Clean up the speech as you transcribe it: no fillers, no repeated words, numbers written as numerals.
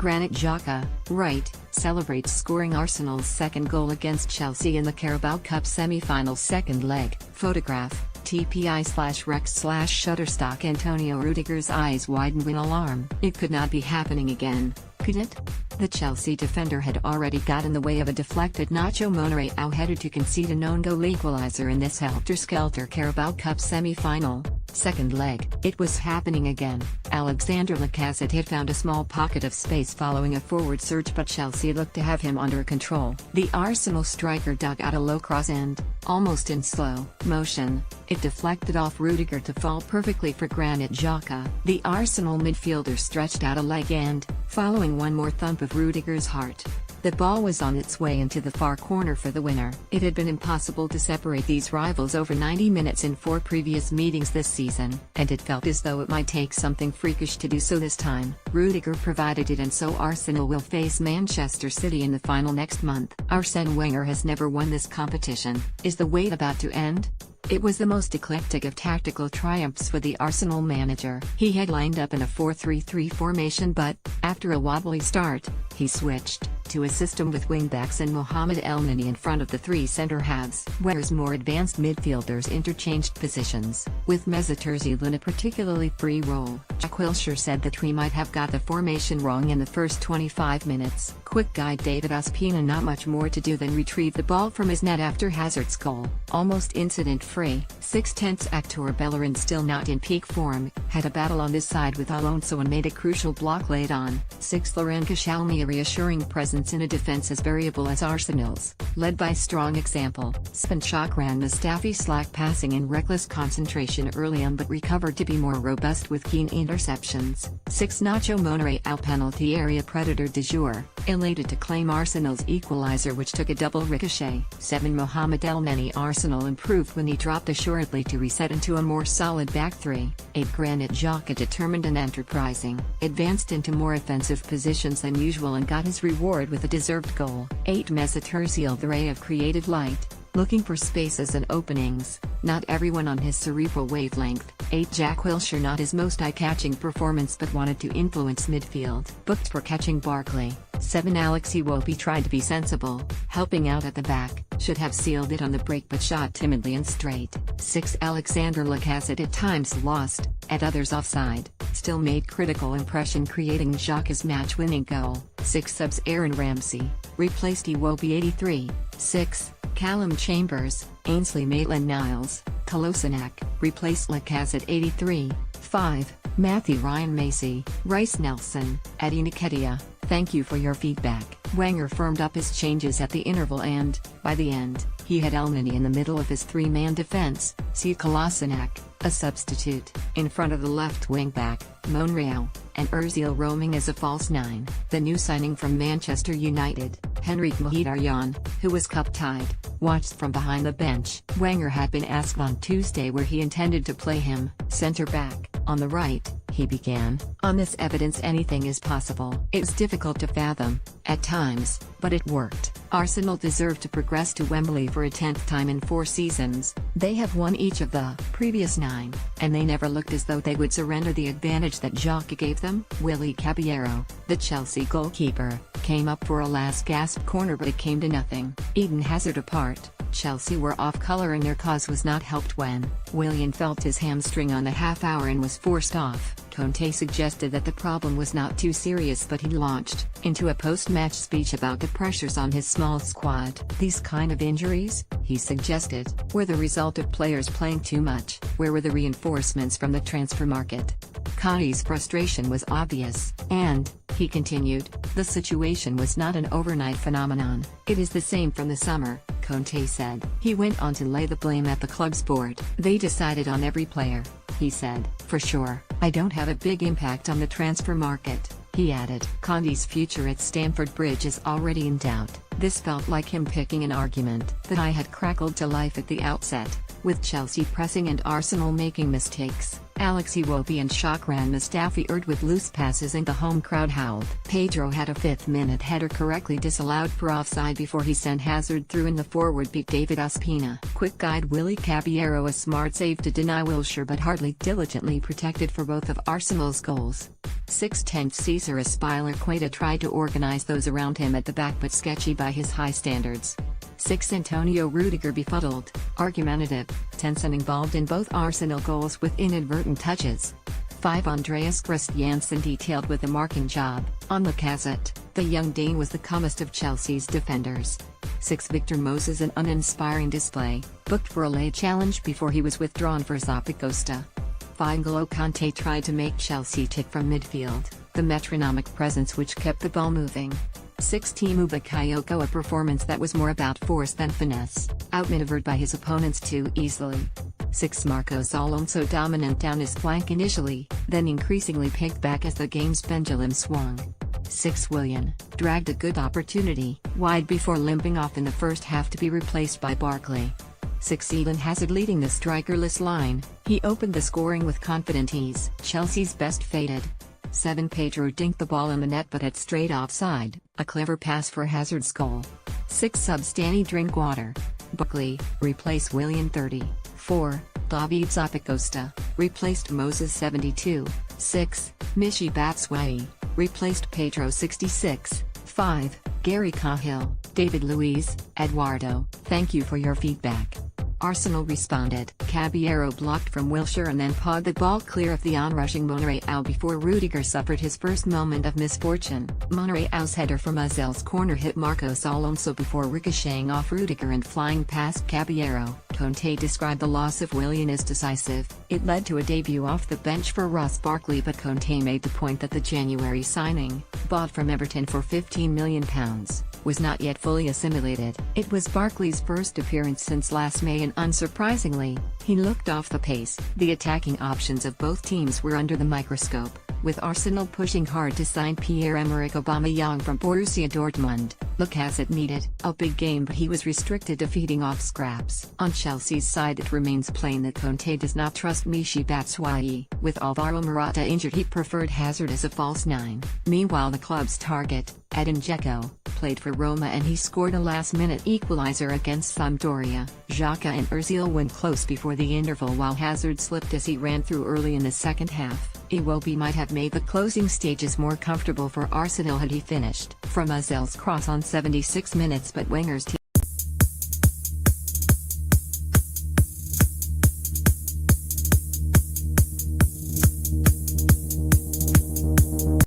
Granit Xhaka, right, celebrates scoring Arsenal's second goal against Chelsea in the Carabao Cup semi-final second leg. Photograph, TPI/Rex/Shutterstock. Antonio Rudiger's eyes widened in alarm. It could not be happening again, could it? The Chelsea defender had already got in the way of a deflected Nacho Monreal header to concede an own goal equalizer in this helter-skelter Carabao Cup semi-final, second leg. It was happening again. Alexander Lacazette had found a small pocket of space following a forward surge, but Chelsea looked to have him under control. The Arsenal striker dug out a low cross and, almost in slow motion, it deflected off Rudiger to fall perfectly for Granit Xhaka. The Arsenal midfielder stretched out a leg and, following one more thump of Rudiger's heart, the ball was on its way into the far corner for the winner. It had been impossible to separate these rivals over 90 minutes in 4 previous meetings this season, and it felt as though it might take something freakish to do so this time. Rudiger provided it, and so Arsenal will face Manchester City in the final next month. Arsene Wenger has never won this competition. Is the wait about to end? It was the most eclectic of tactical triumphs for the Arsenal manager. He had lined up in a 4-3-3 formation, but, after a wobbly start, he switched to a system with wingbacks and Mohamed Elneny in front of the 3 centre-halves. Wenger's more advanced midfielders interchanged positions, with Mesut Ozil in a particularly free role. Jack Wilshere said that we might have got the formation wrong in the first 25 minutes. Quick guide David Ospina: not much more to do than retrieve the ball from his net after Hazard's goal. Almost incident-free. 6/10 Actor Bellerin, still not in peak form, had a battle on this side with Alonso and made a crucial block late on. 6 Laurent Koscielny, a reassuring presence in a defense as variable as Arsenal's, led by strong example. Spanchak ran Mustafi slack passing in reckless concentration early on, but recovered to be more robust with keen interceptions. 6 Nacho Monreal, penalty area predator de jour, elated to claim Arsenal's equalizer, which took a double ricochet. 7 Mohamed Elneny, Arsenal improved when he dropped assuredly to reset into a more solid back 3. 8 Granit Xhaka, determined and enterprising, advanced into more offensive positions than usual and got his reward with a deserved goal. 8 Mesut Ozil, the ray of creative light, looking for spaces and openings, not everyone on his cerebral wavelength. 8 Jack Wilshere, not his most eye-catching performance but wanted to influence midfield, booked for catching Barkley. 7 Alex Iwobi tried to be sensible, helping out at the back, should have sealed it on the break but shot timidly and straight. 6 Alexander Lacazette, at times lost, at others offside, still made critical impression creating Xhaka's match-winning goal. 6 Subs Aaron Ramsey, replaced Iwobi 83. 6 Callum Chambers, Ainsley Maitland-Niles, Kolasinac, replaced Lacazette 83. 5 Matthew Ryan Macy, Rice Nelson, Eddie Nketiah. Thank you for your feedback. Wenger firmed up his changes at the interval and, by the end, he had Elneny in the middle of his 3-man defense, see Kolasinac, a substitute, in front of the left wing-back, Monreal, and Ozil roaming as a false 9. The new signing from Manchester United, Henrik Mkhitaryan, who was cup-tied, watched from behind the bench. Wenger had been asked on Tuesday where he intended to play him. Centre-back, on the right, he began. On this evidence anything is possible. It's difficult to fathom, at times, but it worked. Arsenal deserved to progress to Wembley for a 10th time in 4 seasons. They have won each of the previous 9, and they never looked as though they would surrender the advantage that Xhaka gave them. Willy Caballero, the Chelsea goalkeeper, came up for a last-gasp corner but it came to nothing. Eden Hazard apart, Chelsea were off colour and their cause was not helped when Willian felt his hamstring on the half-hour and was forced off. Conte suggested that the problem was not too serious, but he launched into a post-match speech about the pressures on his small squad. These kind of injuries, he suggested, were the result of players playing too much. Where were the reinforcements from the transfer market? Conte's frustration was obvious, and, he continued, the situation was not an overnight phenomenon. It is the same from the summer, Conte said. He went on to lay the blame at the club's board. They decided on every player, he said. For sure, I don't have a big impact on the transfer market, he added. Conte's future at Stamford Bridge is already in doubt. This felt like him picking an argument that I had crackled to life at the outset, with Chelsea pressing and Arsenal making mistakes. Alex Iwobi and Shakran Mustafi erred with loose passes and the home crowd howled. Pedro had a 5th-minute header correctly disallowed for offside before he sent Hazard through in the forward beat David Ospina. Quick guide Willy Caballero a smart save to deny Wilshere but hardly diligently protected for both of Arsenal's goals. 6/10 Cesar Azpilicueta tried to organize those around him at the back but sketchy by his high standards. 6 Antonio Rudiger befuddled, argumentative, tense and involved in both Arsenal goals with inadvertent touches. 5 Andreas Christiansen detailed with a marking job. On Lacazette, the young Dane was the calmest of Chelsea's defenders. 6 Victor Moses an uninspiring display, booked for a late challenge before he was withdrawn for SUBCRIBER. 5 N'Golo Kanté tried to make Chelsea tick from midfield, the metronomic presence which kept the ball moving. 6 Timu Bakayoko a performance that was more about force than finesse, outmaneuvered by his opponents too easily. 6 Marcos Alonso dominant down his flank initially, then increasingly picked back as the game's pendulum swung. 6 Willian, dragged a good opportunity, wide before limping off in the first half to be replaced by Barkley. 6 Eden Hazard leading the strikerless line, he opened the scoring with confident ease. Chelsea's best faded. 7 Pedro dinked the ball in the net but had straight offside, a clever pass for Hazard's goal. 6 Substani Drinkwater. Buckley, replaced Willian 30. 4, David Zappacosta, replaced Moses 72. 6, Michy Batshuayi, replaced Pedro 66. 5, Gary Cahill, David Luiz, Eduardo, thank you for your feedback. Arsenal responded. Caballero blocked from Wilshere and then pawed the ball clear of the onrushing Monreal before Rudiger suffered his first moment of misfortune. Monreal's header from Ozil's corner hit Marcos Alonso before ricocheting off Rudiger and flying past Caballero. Conte described the loss of Willian as decisive. It led to a debut off the bench for Ross Barkley but Conte made the point that the January signing, bought from Everton for £15 million, was not yet fully assimilated. It was Barkley's first appearance since last May and unsurprisingly, he looked off the pace. The attacking options of both teams were under the microscope, with Arsenal pushing hard to sign Pierre-Emerick Aubameyang from Borussia Dortmund. Lacazette needed a big game but he was restricted to feeding off scraps. On Chelsea's side it remains plain that Conte does not trust Michy Batshuayi. With Alvaro Morata injured he preferred Hazard as a false 9. Meanwhile the club's target, Edin Dzeko, played for Roma and he scored a last-minute equalizer against Sampdoria. Xhaka and Ozil went close before the interval while Hazard slipped as he ran through early in the second half. Iwobi might have made the closing stages more comfortable for Arsenal had he finished from Ozil's cross on 76 minutes but Wenger's team